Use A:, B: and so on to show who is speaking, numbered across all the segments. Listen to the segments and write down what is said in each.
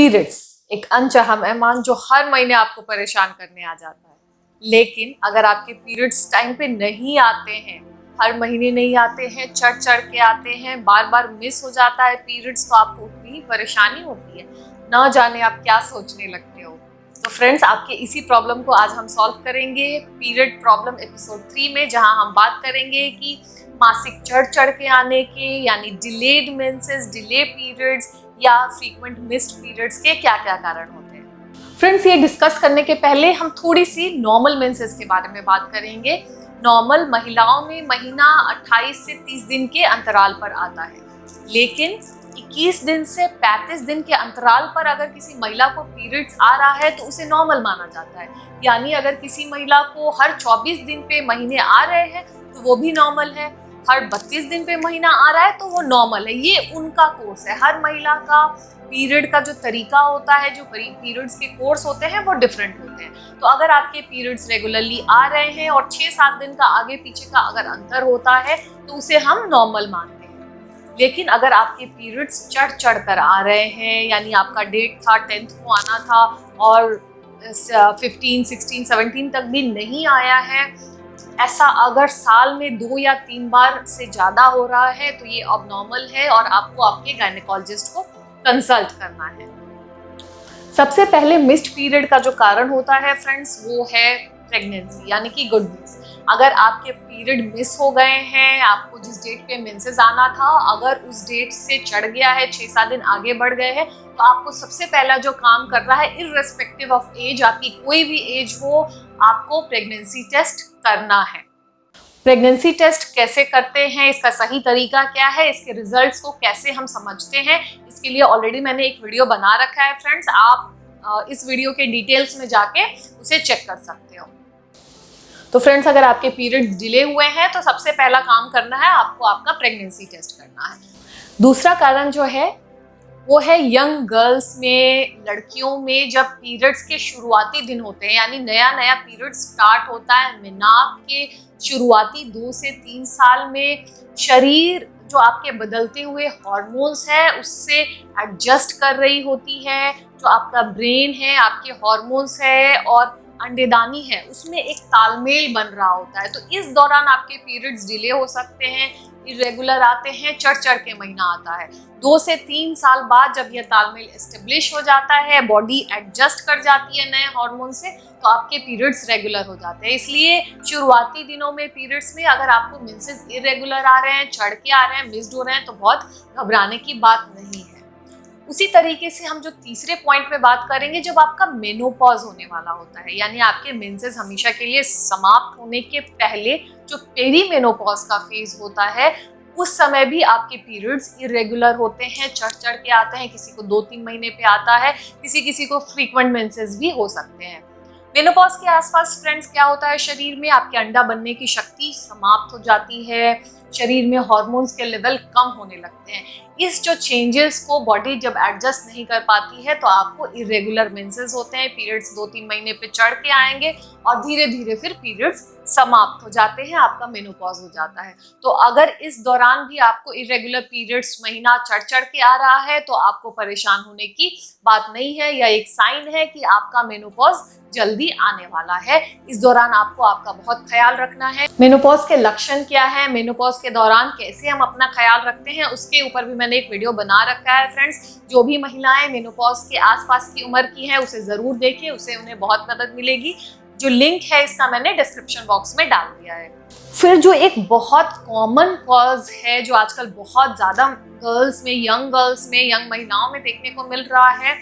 A: Periods एक अनचाहा मेहमान जो हर महीने आपको परेशान करने आ जाता है। लेकिन अगर आपके पीरियड्स टाइम पे नहीं आते हैं, हर महीने नहीं आते हैं, चढ़ चढ़ के आते हैं, बार बार मिस हो जाता है पीरियड्स, तो आपको उतनी ही परेशानी होती है, ना जाने आप क्या सोचने लगते हो। तो फ्रेंड्स, आपके इसी प्रॉब्लम को आज हम सॉल्व करेंगे पीरियड प्रॉब्लम एपिसोड 3 में, जहां हम बात करेंगे कि मासिक चढ़ चढ़ के आने के यानी डिलेड मेंसेस, डिले पीरियड्स या फ्रीक्वेंट मिस्ड पीरियड्स के क्या क्या कारण होते हैं। फ्रेंड्स, ये डिस्कस करने के पहले हम थोड़ी सी नॉर्मल मेंसेस के बारे में बात करेंगे। नॉर्मल महिलाओं में महीना 28 से 30 दिन के अंतराल पर आता है, लेकिन 21 दिन से 35 दिन के अंतराल पर अगर किसी महिला को पीरियड्स आ रहा है तो उसे नॉर्मल माना जाता है। यानी अगर किसी महिला को हर 24 दिन पे महीने आ रहे हैं तो वो भी नॉर्मल है, हर 32 दिन पे महीना आ रहा है तो वो नॉर्मल है। ये उनका कोर्स है। हर महिला का पीरियड का जो तरीका होता है, जो पीरियड्स के कोर्स होते हैं वो डिफरेंट होते हैं। तो अगर आपके पीरियड्स रेगुलरली आ रहे हैं और 6-7 दिन का आगे पीछे का अगर अंतर होता है तो उसे हम नॉर्मल मानते हैं। लेकिन अगर आपके पीरियड्स चढ़ चढ़ कर आ रहे हैं, यानी आपका डेट था 10th को आना था और 15, 16, 17 तक भी नहीं आया है, ऐसा अगर साल में 2 या 3 बार से ज़्यादा हो रहा है तो ये अबनॉर्मल है और आपको आपके गायनेकोलॉजिस्ट को कंसल्ट करना है। सबसे पहले मिस्ड पीरियड का जो कारण होता है फ्रेंड्स, वो है प्रेगनेंसी, यानी कि गुड न्यूज़। अगर आपके पीरियड मिस हो गए हैं, आपको जिस डेट पे मेंसेस आना था अगर उस डेट से चढ़ गया है, 6-7 दिन आगे बढ़ गए हैं, तो आपको सबसे पहला जो काम करना है, इर्रेस्पेक्टिव ऑफ एज, आपकी कोई भी एज हो, आपको प्रेगनेंसी टेस्ट करना है। प्रेगनेंसी टेस्ट कैसे करते हैं, इसका सही तरीका क्या है, इसके रिजल्ट्स को कैसे हम समझते हैं, इसके लिए ऑलरेडी मैंने एक वीडियो बना रखा है फ्रेंड्स। आप इस वीडियो के डिटेल्स में जाके उसे चेक कर सकते हो। तो फ्रेंड्स, अगर आपके पीरियड्स डिले हुए हैं तो सबसे पहला काम करना है, आपको आपका प्रेगनेंसी टेस्ट करना है। दूसरा कारण जो है वो है यंग गर्ल्स में, लड़कियों में जब पीरियड्स के शुरुआती दिन होते हैं, यानी नया नया पीरियड स्टार्ट होता है, मेनाप के शुरुआती 2 से 3 साल में शरीर जो आपके बदलते हुए हार्मोन्स है उससे एडजस्ट कर रही होती है। जो आपका ब्रेन है, आपके हार्मोन्स है और अंडेदानी है, उसमें एक तालमेल बन रहा होता है। तो इस दौरान आपके पीरियड्स डिले हो सकते हैं, इरेगुलर आते हैं, चढ़ चढ़ के महीना आता है। 2 से 3 साल बाद जब यह तालमेल एस्टेब्लिश हो जाता है, बॉडी एडजस्ट कर जाती है नए हार्मोन से, तो आपके पीरियड्स रेगुलर हो जाते हैं। इसलिए शुरुआती दिनों में पीरियड्स में अगर आपको मेंसेस इरेगुलर आ रहे हैं, चढ़ के आ रहे हैं, मिस्ड हो रहे हैं, तो बहुत घबराने की बात नहीं है। उसी तरीके से हम जो तीसरे पॉइंट में बात करेंगे, जब आपका मेनोपॉज होने वाला होता है, यानी आपके मेंसेस हमेशा के लिए समाप्त होने के पहले जो पेरीमेनोपॉज का फेज होता है, उस समय भी आपके पीरियड्स इरेगुलर होते हैं, चढ़ चढ़ के आते हैं। किसी को 2-3 महीने पे आता है, किसी को फ्रीक्वेंट मेंसेस भी हो सकते हैं। मेनोपॉज के आसपास फ्रेंड्स क्या होता है, शरीर में आपके अंडा बनने की शक्ति समाप्त हो जाती है, शरीर में हार्मोन्स के लेवल कम होने लगते हैं। इस जो चेंजेस को बॉडी जब एडजस्ट नहीं कर पाती है तो आपको इरेगुलर मेंसेस होते हैं, पीरियड्स 2-3 महीने पे चढ़ के आएंगे और धीरे धीरे फिर पीरियड्स समाप्त हो जाते हैं, आपका मेनोपॉज हो जाता है। तो अगर इस दौरान भी आपको इरेगुलर पीरियड्स महीना चढ़ चढ़ के आ रहा है तो आपको परेशान होने की बात नहीं है, यह एक साइन है कि आपका मेनोपॉज जल्दी आने वाला है। इस दौरान आपको आपका बहुत ख्याल रखना है। मेनोपॉज के लक्षण क्या है, मेनोपॉज के दौरान कैसे हम अपना ख्याल रखते हैं, उसके ऊपर भी मैंने एक वीडियो बना रखा है फ्रेंड्स। जो भी महिलाएं मेनोपॉज के आसपास की उम्र की हैं उसे जरूर देखें, उससे उन्हें बहुत मदद मिलेगी। जो लिंक है इसका मैंने डिस्क्रिप्शन बॉक्स में डाल दिया है। फिर जो एक बहुत कॉमन कॉज है, जो आजकल बहुत ज्यादा गर्ल्स में, यंग गर्ल्स में, यंग महिलाओं में देखने को मिल रहा है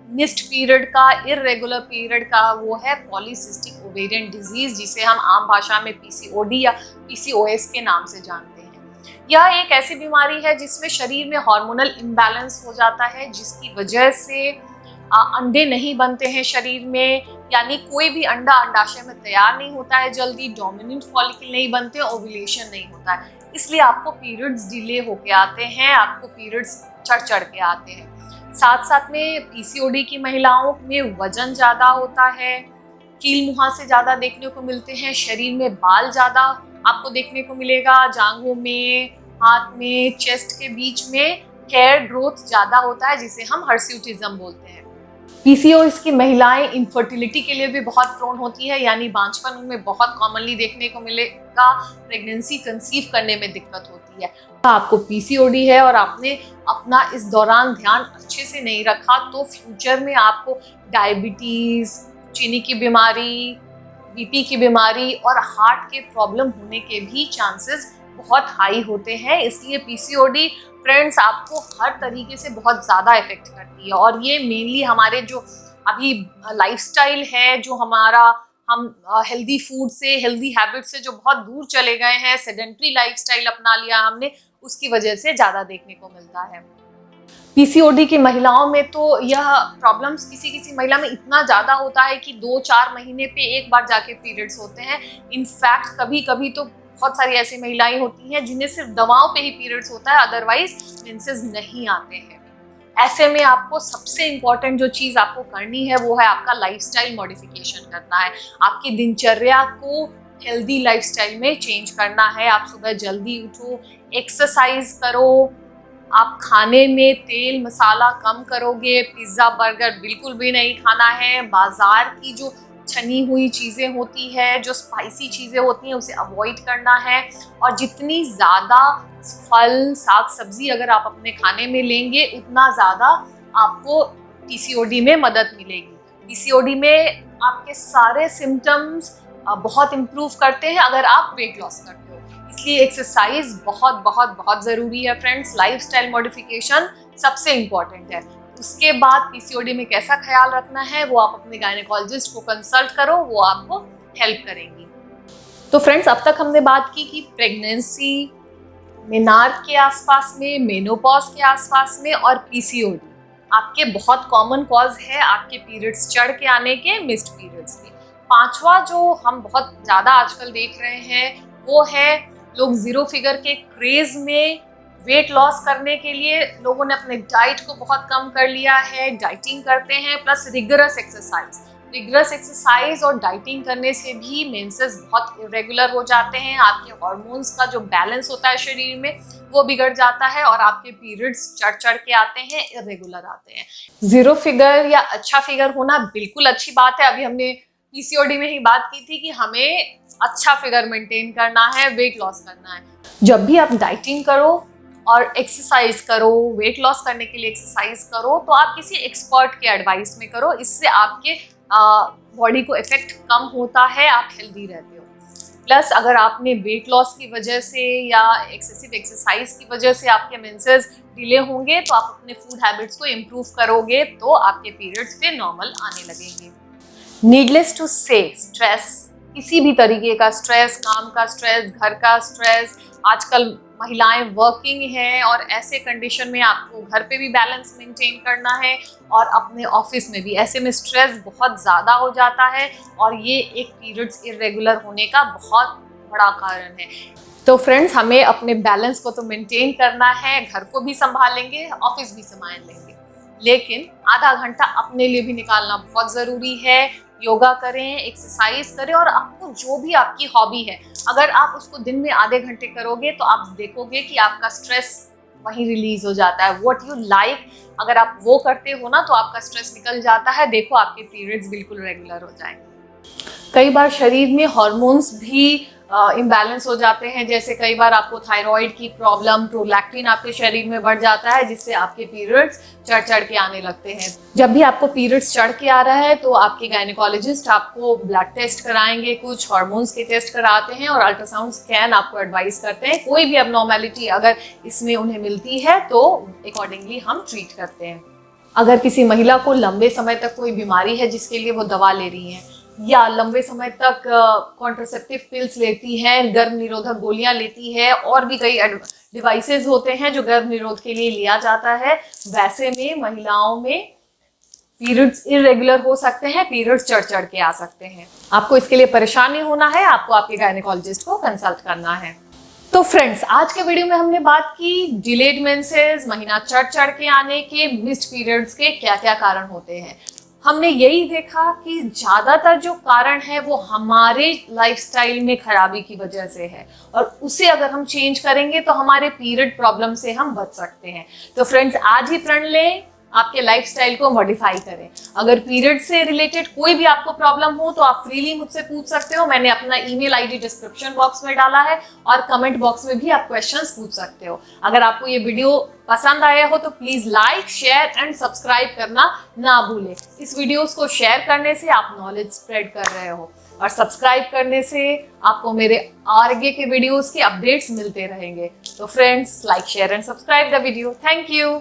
A: मिस्ड पीरियड का, इरेगुलर पीरियड का, वो है पॉलीसिस्टिक ओवेरियन डिजीज, जिसे हम आम भाषा में पीसीओडी या पीसीओएस के नाम से जानते हैं। यह एक ऐसी बीमारी है जिसमें शरीर में हार्मोनल इम्बैलेंस हो जाता है, जिसकी वजह से अंडे नहीं बनते हैं शरीर में, यानी कोई भी अंडा अंडाशय में तैयार नहीं होता है जल्दी, डोमिनेंट फॉलिकल नहीं बनते, ओव्यूलेशन नहीं होता है। इसलिए आपको पीरियड्स डिले होके आते हैं, आपको पीरियड्स चढ़ चढ़ के आते हैं। साथ साथ में पीसीओडी की महिलाओं में वजन ज़्यादा होता है, कील मुहासे ज़्यादा देखने को मिलते हैं, शरीर में बाल ज़्यादा आपको देखने को मिलेगा, जांघों में, हाथ में, चेस्ट के बीच में हेयर ग्रोथ ज्यादा होता है जिसे हम हर्स्यूटिज्म बोलते हैं। पीसीओएस की महिलाएं इनफर्टिलिटी के लिए भी बहुत प्रोन होती है, यानी बांझपन उनमें बहुत कॉमनली देखने को मिलेगा, प्रेगनेंसी कंसीव करने में दिक्कत होती है। आपको पीसीओडी है और आपने अपना इस दौरान ध्यान अच्छे से नहीं रखा तो फ्यूचर में आपको डायबिटीज, चीनी की बीमारी, बीपी की बीमारी और हार्ट के प्रॉब्लम होने के भी चांसेस बहुत हाई होते हैं। इसलिए पीसीओडी फ्रेंड्स आपको हर तरीके से बहुत ज़्यादा इफेक्ट करती है और ये मेनली हमारे जो अभी लाइफस्टाइल है, जो हमारा हम हेल्दी फूड से, हेल्दी हैबिट से जो बहुत दूर चले गए हैं, सेडेंट्री लाइफस्टाइल अपना लिया हमने, उसकी वजह से ज़्यादा देखने को मिलता है। पीसीओडी की महिलाओं में तो यह प्रॉब्लम्स किसी किसी महिला में इतना ज़्यादा होता है कि 2-4 महीने पे एक बार जाके पीरियड्स होते हैं। इनफैक्ट कभी कभी तो बहुत सारी ऐसी महिलाएं होती हैं जिन्हें सिर्फ दवाओं पे ही पीरियड्स होता है, अदरवाइज मेंसेस नहीं आते हैं। ऐसे में आपको सबसे इम्पॉर्टेंट जो चीज़ आपको करनी है वो है आपका लाइफस्टाइल मॉडिफिकेशन करना है। आपकी दिनचर्या को हेल्दी लाइफस्टाइल में चेंज करना है। आप सुबह जल्दी उठो, एक्सरसाइज करो, आप खाने में तेल मसाला कम करोगे, पिज्ज़ा बर्गर बिल्कुल भी नहीं खाना है, बाजार की जो छनी हुई चीज़ें होती है, जो स्पाइसी चीज़ें होती हैं उसे अवॉइड करना है और जितनी ज़्यादा फल साग सब्जी अगर आप अपने खाने में लेंगे उतना ज़्यादा आपको पीसीओडी में मदद मिलेगी। पीसीओडी में आपके सारे सिम्टम्स बहुत इम्प्रूव करते हैं अगर आप वेट लॉस करते हो। इसलिए एक्सरसाइज बहुत बहुत बहुत ज़रूरी है फ्रेंड्स। लाइफस्टाइल मॉडिफिकेशन सबसे इम्पॉर्टेंट है। उसके बाद पीसीओडी में कैसा ख्याल रखना है वो आप अपने गायनेकोलॉजिस्ट को कंसल्ट करो, वो आपको हेल्प करेंगी। तो फ्रेंड्स, अब तक हमने बात की कि प्रेगनेंसी, मेनार्क के आसपास में, मेनोपॉज के आसपास में और पीसीओडी आपके बहुत कॉमन कॉज है आपके पीरियड्स चढ़ के आने के, मिस्ड पीरियड्स के। पांचवा जो हम बहुत ज़्यादा आजकल देख रहे हैं वो है लोग जीरो फिगर के क्रेज में वेट लॉस करने के लिए लोगों ने अपने डाइट को बहुत कम कर लिया है, डाइटिंग करते हैं plus rigorous exercise. Rigorous exercise और डाइटिंग करने से भी मेंसेस बहुत इरेगुलर हो जाते हैं। आपके हार्मोन्स का जो बैलेंस होता है शरीर में वो बिगड़ जाता है और आपके पीरियड्स चढ़ चढ़ के आते हैं, इरेगुलर आते हैं। जीरो फिगर या अच्छा फिगर होना बिल्कुल अच्छी बात है। अभी हमने पीसीओडी में ही बात की थी कि हमें अच्छा फिगर मेंटेन करना है, वेट लॉस करना है। जब भी आप डाइटिंग करो और एक्सरसाइज करो, वेट लॉस करने के लिए एक्सरसाइज करो, तो आप किसी एक्सपर्ट के एडवाइस में करो। इससे आपके बॉडी को इफेक्ट कम होता है, आप हेल्दी रहते हो। प्लस अगर आपने वेट लॉस की वजह से या एक्सेसिव एक्सरसाइज की वजह से आपके मेंसेस डिले होंगे तो आप अपने फूड हैबिट्स को इम्प्रूव करोगे तो आपके पीरियड्स फिर नॉर्मल आने लगेंगे। नीडलेस टू से, स्ट्रेस, किसी भी तरीके का स्ट्रेस, काम का स्ट्रेस, घर का स्ट्रेस, आजकल महिलाएं वर्किंग हैं और ऐसे कंडीशन में आपको घर पे भी बैलेंस मेंटेन करना है और अपने ऑफिस में भी। ऐसे में स्ट्रेस बहुत ज़्यादा हो जाता है और ये एक पीरियड्स इरेगुलर होने का बहुत बड़ा कारण है। तो फ्रेंड्स, हमें अपने बैलेंस को तो मेंटेन करना है, घर को भी संभालेंगे, ऑफिस भी संभाल लेंगे, लेकिन आधा घंटा अपने लिए भी निकालना बहुत ज़रूरी है। योगा करें, एक्सरसाइज करें और आपको जो भी आपकी हॉबी है अगर आप उसको दिन में आधे घंटे करोगे तो आप देखोगे कि आपका स्ट्रेस वहीं रिलीज हो जाता है। व्हाट यू लाइक, अगर आप वो करते हो ना तो आपका स्ट्रेस निकल जाता है। देखो आपके पीरियड्स बिल्कुल रेगुलर हो जाएंगे। कई बार शरीर में हार्मोन्स भी इम्बैलेंस हो जाते हैं, जैसे कई बार आपको थायराइड की प्रॉब्लम, प्रोलैक्टिन आपके शरीर में बढ़ जाता है जिससे आपके पीरियड्स चढ़ चढ़ के आने लगते हैं। जब भी आपको पीरियड्स चढ़ के आ रहा है तो आपके गायनेकोलॉजिस्ट आपको ब्लड टेस्ट कराएंगे, कुछ हार्मोन्स के टेस्ट कराते हैं और अल्ट्रासाउंड स्कैन आपको एडवाइस करते हैं। कोई भी अबनॉर्मैलिटी अगर इसमें उन्हें मिलती है तो अकॉर्डिंगली हम ट्रीट करते हैं। अगर किसी महिला को लंबे समय तक कोई बीमारी है जिसके लिए वो दवा ले रही हैं या लंबे समय तक कॉन्ट्रासेप्टिव पिल्स लेती हैं, गर्भ निरोधक गोलियां लेती है और भी कई डिवाइसेस होते हैं जो गर्भ निरोध के लिए लिया जाता है, वैसे में महिलाओं में पीरियड्स इरेगुलर हो सकते हैं, पीरियड्स चढ़ चढ़ के आ सकते हैं। आपको इसके लिए परेशान नहीं होना है, आपको आपके गायनेकोलॉजिस्ट को कंसल्ट करना है। तो फ्रेंड्स, आज के वीडियो में हमने बात की डिलेड मेंसेस, महीना चढ़ चढ़ के आने के, मिस्ड पीरियड्स के क्या क्या कारण होते हैं। हमने यही देखा कि ज्यादातर जो कारण है वो हमारे लाइफस्टाइल में खराबी की वजह से है, और उसे अगर हम चेंज करेंगे तो हमारे पीरियड प्रॉब्लम से हम बच सकते हैं। तो फ्रेंड्स, आज ही प्रण लें, आपके लाइफस्टाइल को मॉडिफाई करें। अगर पीरियड से रिलेटेड कोई भी आपको प्रॉब्लम हो तो आप फ्रीली मुझसे पूछ सकते हो। मैंने अपना ईमेल आईडी डिस्क्रिप्शन बॉक्स में डाला है, और कमेंट बॉक्स में भी आप क्वेश्चंस पूछ सकते हो। अगर आपको ये वीडियो पसंद आया हो तो please like, share and subscribe करना ना भूलें। इस वीडियोस को शेयर करने से आप नॉलेज स्प्रेड कर रहे हो, और सब्सक्राइब करने से आपको मेरे आगे के वीडियोस के अपडेट्स मिलते रहेंगे। तो friends, like, share and subscribe the video. Thank you.